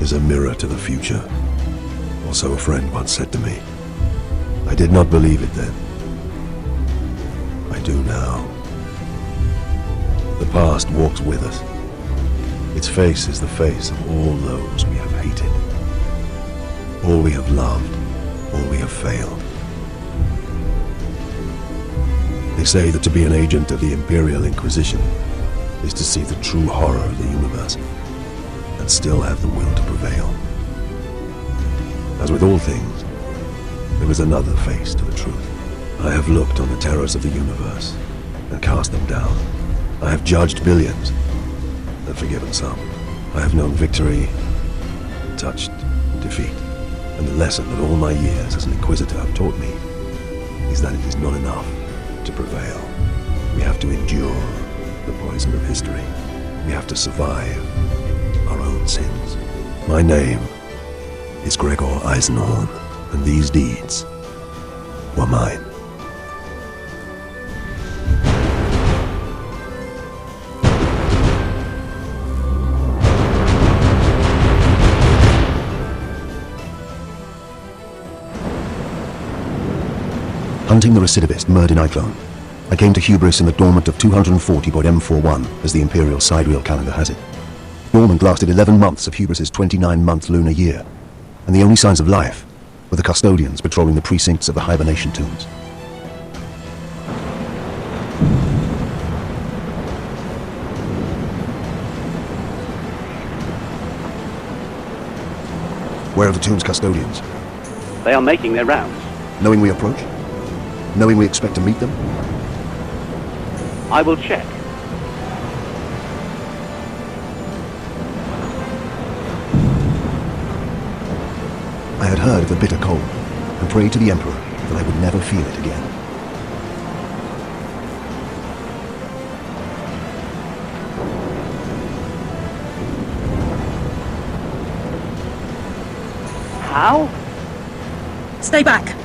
is a mirror to the future, or so a friend once said to me. I did not believe it then. I do now. The past walks with us. Its face is the face of all those we have hated, all we have loved, all we have failed. They say that to be an agent of the Imperial Inquisition is to see the true horror of the universe and still have the will to prevail. As with all things, there is another face to the truth. I have looked on the terrors of the universe and cast them down. I have judged billions and forgiven some. I have known victory, touched defeat. And the lesson that all my years as an Inquisitor have taught me is that it is not enough to prevail. We have to endure the poison of history. We have to survive our own sins. My name is Gregor Eisenhorn, and these deeds were mine. Hunting the recidivist Murd in Eisenhorn, I came to Hubris in the dormant of 240.M41, as the Imperial sidereal calendar has it. Dormant lasted 11 months of Hubris's 29-month lunar year, and the only signs of life were the custodians patrolling the precincts of the hibernation tombs. Where are the tomb's custodians? They are making their rounds. Knowing we approach? Knowing we expect to meet them? I will check. I had heard of the bitter cold, and prayed to the Emperor that I would never feel it again. How? Stay back!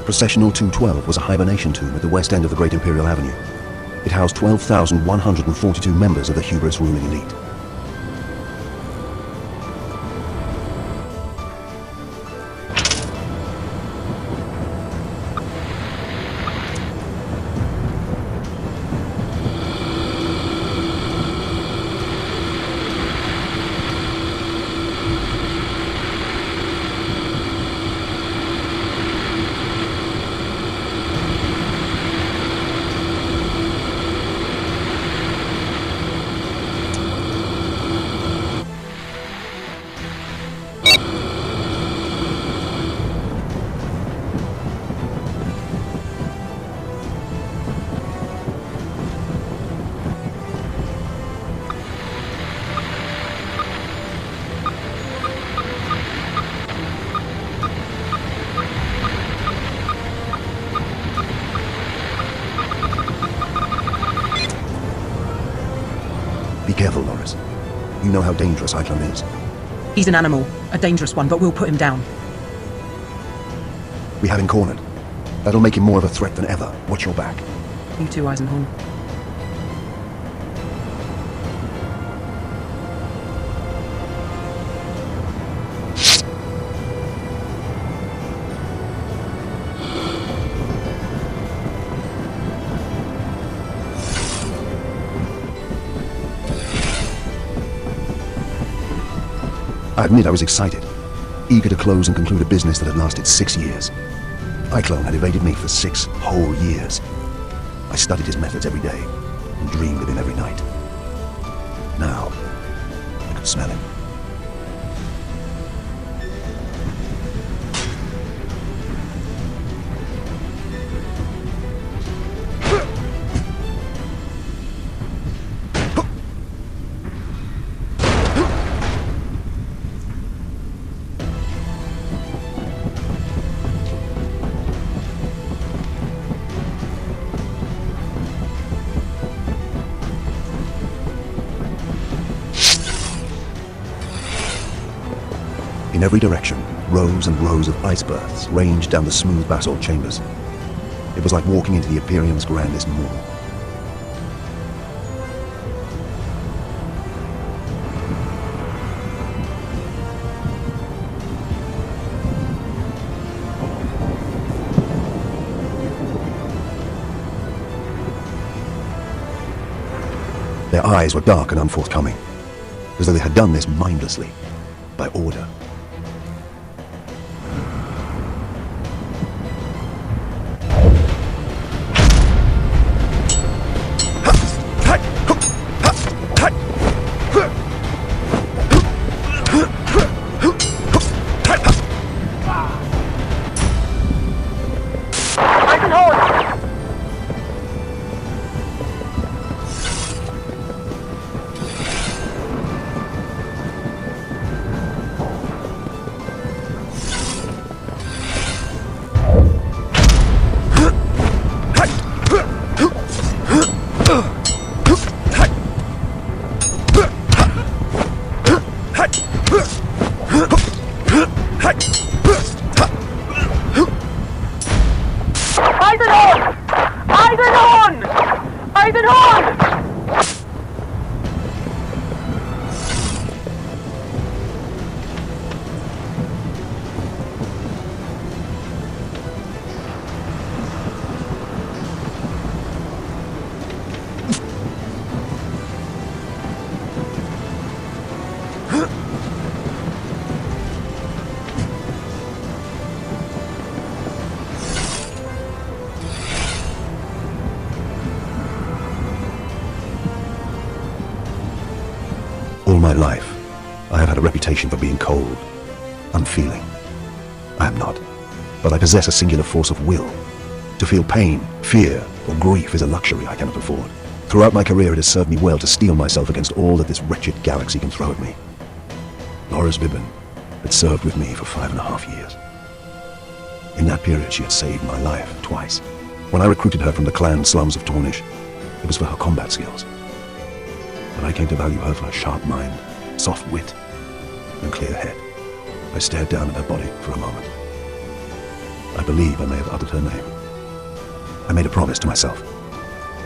Processional 212 was a hibernation tomb at the west end of the Great Imperial Avenue. It housed 12,142 members of the Hubris ruling elite. Be careful, Loris. You know how dangerous Eisenhorn is. He's an animal, a dangerous one, but we'll put him down. We have him cornered. That'll make him more of a threat than ever. Watch your back. You too, Eisenhorn. I admit I was excited, eager to close and conclude a business that had lasted 6 years. Eisenhorn had evaded me for 6 whole years. I studied his methods every day and dreamed of him every night. Now, I could smell him. In every direction, rows and rows of ice berths ranged down the smooth basalt chambers. It was like walking into the Imperium's grandest mall. Their eyes were dark and unforthcoming, as though they had done this mindlessly, by order. Eisenhorn! Eisenhorn! Eisenhorn! All my life, I have had a reputation for being cold, unfeeling. I am not, but I possess a singular force of will. To feel pain, fear, or grief is a luxury I cannot afford. Throughout my career, it has served me well to steel myself against all that this wretched galaxy can throw at me. Loris Bibbin had served with me for 5.5 years. In that period, she had saved my life twice. When I recruited her from the clan slums of Tornish, it was for her combat skills. But I came to value her for her sharp mind, soft wit, and clear head. I stared down at her body for a moment. I believe I may have uttered her name. I made a promise to myself.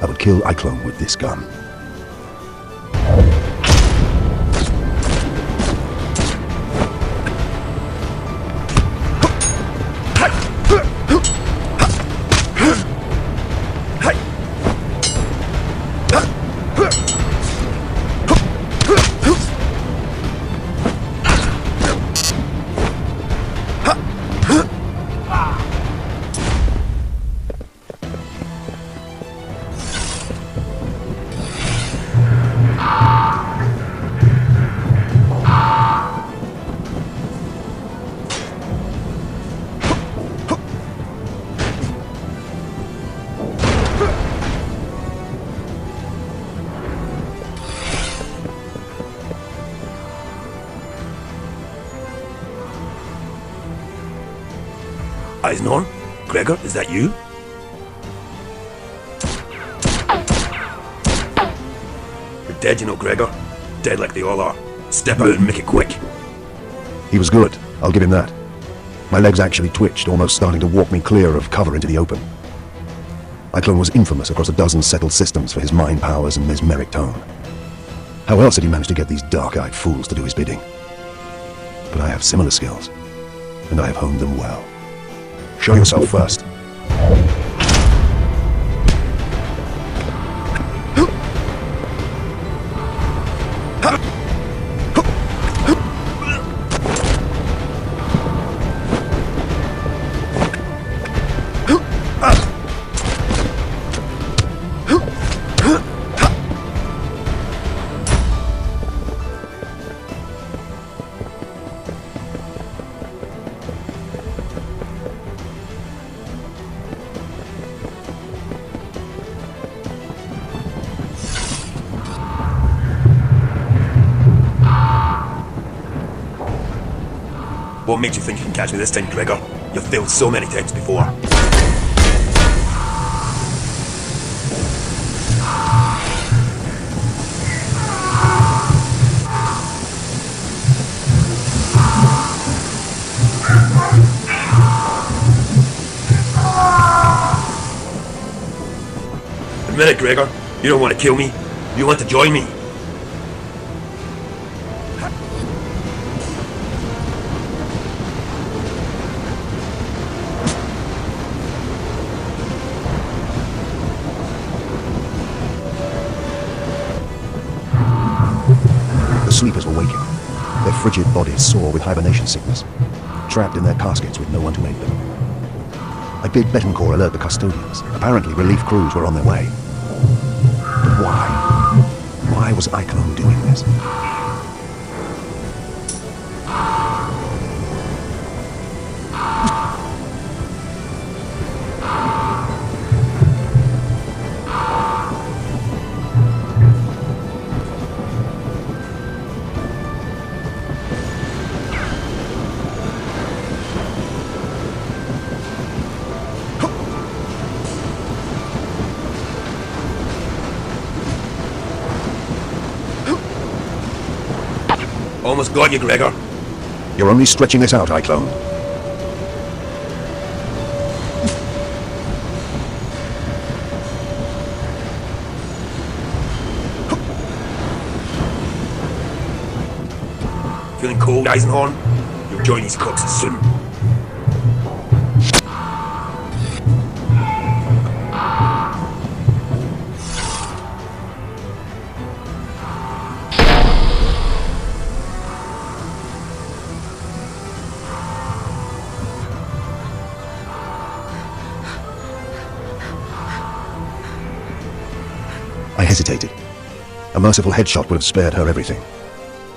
I would kill Eisenhorn with this gun. Eisenhorn? Gregor, is that you? You're dead, you know, Gregor. Dead like they all are. Step out and make it quick. He was good, I'll give him that. My legs actually twitched, almost starting to walk me clear of cover into the open. Eisenhorn was infamous across a dozen settled systems for his mind powers and mesmeric tone. How else had he managed to get these dark-eyed fools to do his bidding? But I have similar skills, and I have honed them well. Show yourself first. What made you think you can catch me this time, Gregor? You've failed so many times before. minute, Gregor. You don't want to kill me. You want to join me. The sleepers were waking, their frigid bodies sore with hibernation sickness, trapped in their caskets with no one to aid them. I bid Betancourt alert the custodians. Apparently relief crews were on their way. But why? Why was Eichmann doing this? Almost got you, Gregor. You're only stretching this out, Eichmann. Feeling cold, Eisenhorn? You'll join these cooks soon. I hesitated. A merciful headshot would have spared her everything.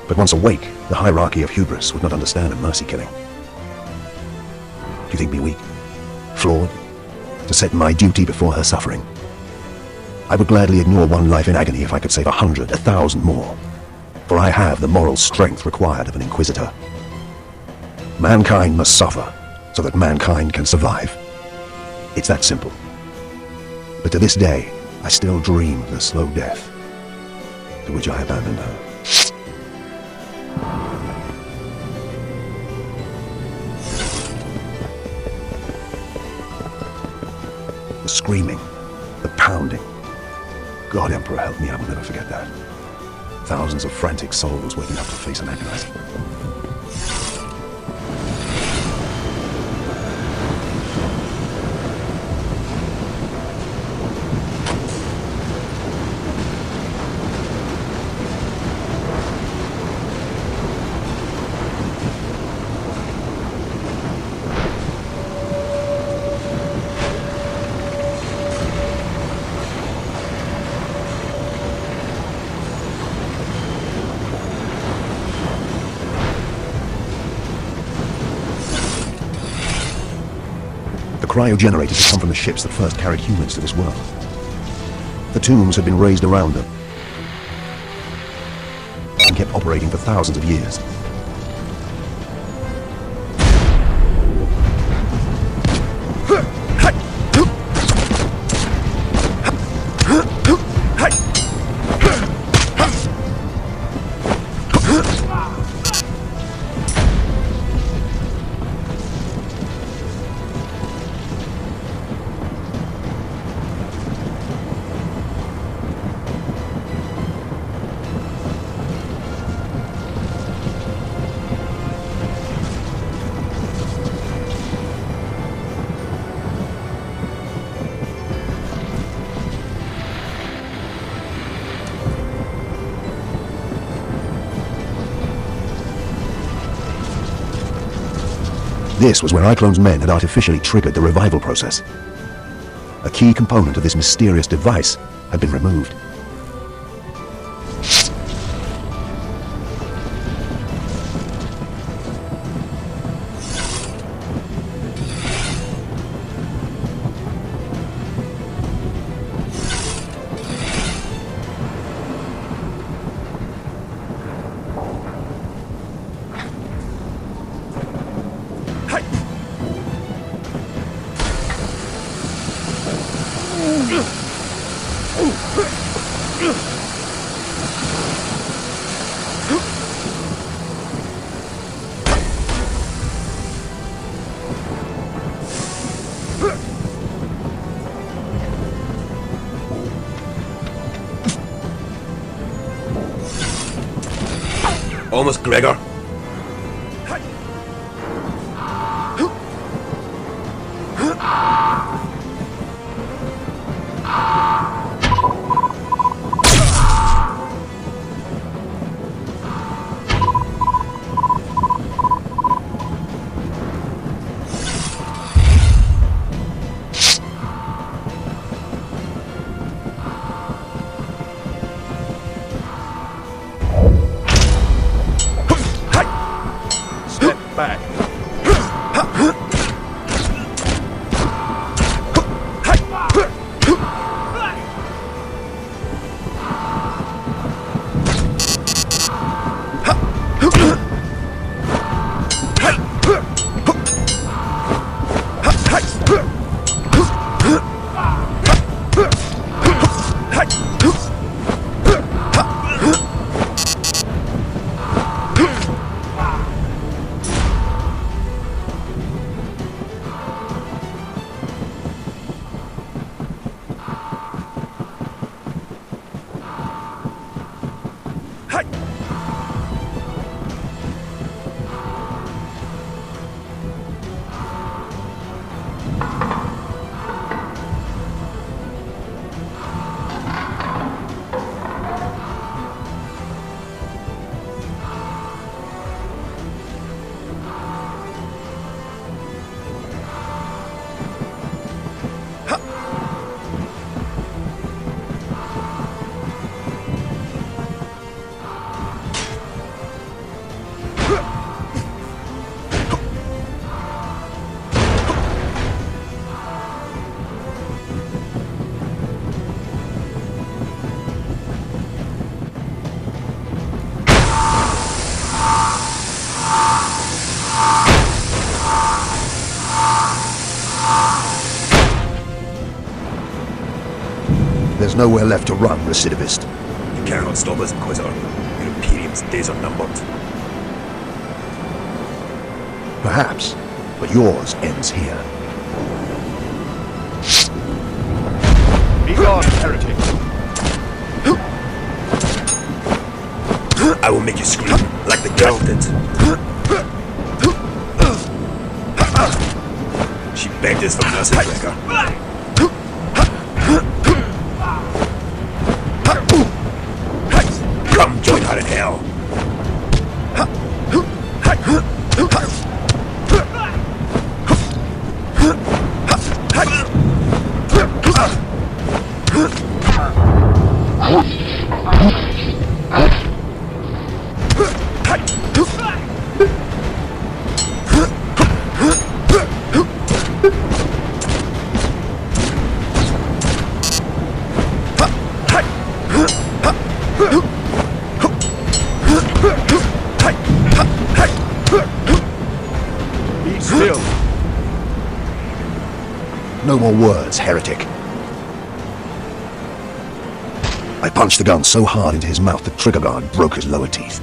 But once awake, the hierarchy of hubris would not understand a mercy killing. Do you think me weak? Flawed? To set my duty before her suffering? I would gladly ignore one life in agony if I could save 100, 1,000 more. For I have the moral strength required of an Inquisitor. Mankind must suffer, so that mankind can survive. It's that simple. But to this day, I still dream of the slow death to which I abandoned her. The screaming, the pounding. God, Emperor, help me, I will never forget that. Thousands of frantic souls waking up to face an agonizing. Cryogenerators had come from the ships that first carried humans to this world. The tombs had been raised around them and kept operating for thousands of years. This was where Eichlon's men had artificially triggered the revival process. A key component of this mysterious device had been removed. Thomas Gregor. Back. There's nowhere left to run, recidivist. You cannot stop us, Inquisitor. Your Imperium's days are numbered. Perhaps, but yours ends here. Be gone, heretic. I will make you scream like the girl did. She begged us for mercy, Gregor. Come join her in hell. Be still. No more words, heretic. I punched the gun so hard into his mouth the trigger guard broke his lower teeth.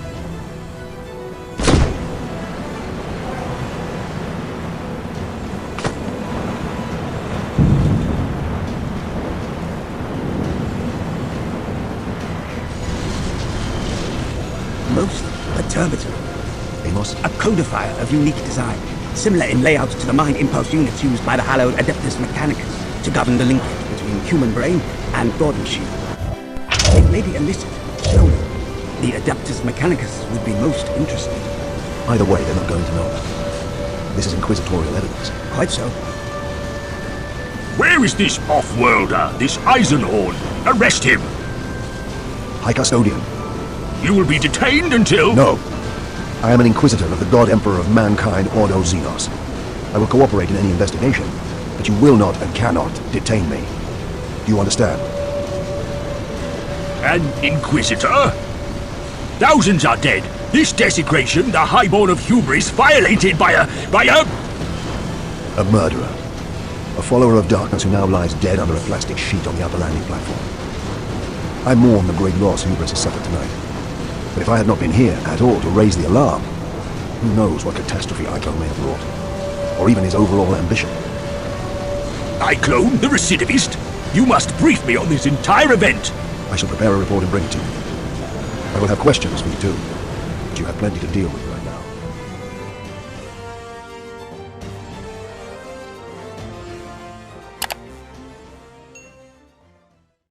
Most perturbator. Amos? A codifier of unique design, similar in layout to the mind impulse units used by the hallowed Adeptus Mechanicus to govern the link between human brain and God machine. It may be illicit, slowly. The Adeptus Mechanicus would be most interested. Either way, they're not going to know. This is inquisitorial evidence. Quite so. Where is this off-worlder, this Eisenhorn? Arrest him! High Custodian. You will be detained until... No. I am an Inquisitor of the God Emperor of Mankind, Ordo XENOS. I will cooperate in any investigation, but you will not and cannot detain me. Do you understand? An Inquisitor? Thousands are dead. This desecration, the highborn of hubris, violated by a... A murderer. A follower of darkness who now lies dead under a plastic sheet on the upper landing platform. I mourn the great loss hubris has suffered tonight. But if I had not been here at all to raise the alarm, who knows what catastrophe Iclone may have wrought. Or even his overall ambition. Iclone, the recidivist? You must brief me on this entire event. I shall prepare a report and bring it to you. I will have questions for you too. But you have plenty to deal with.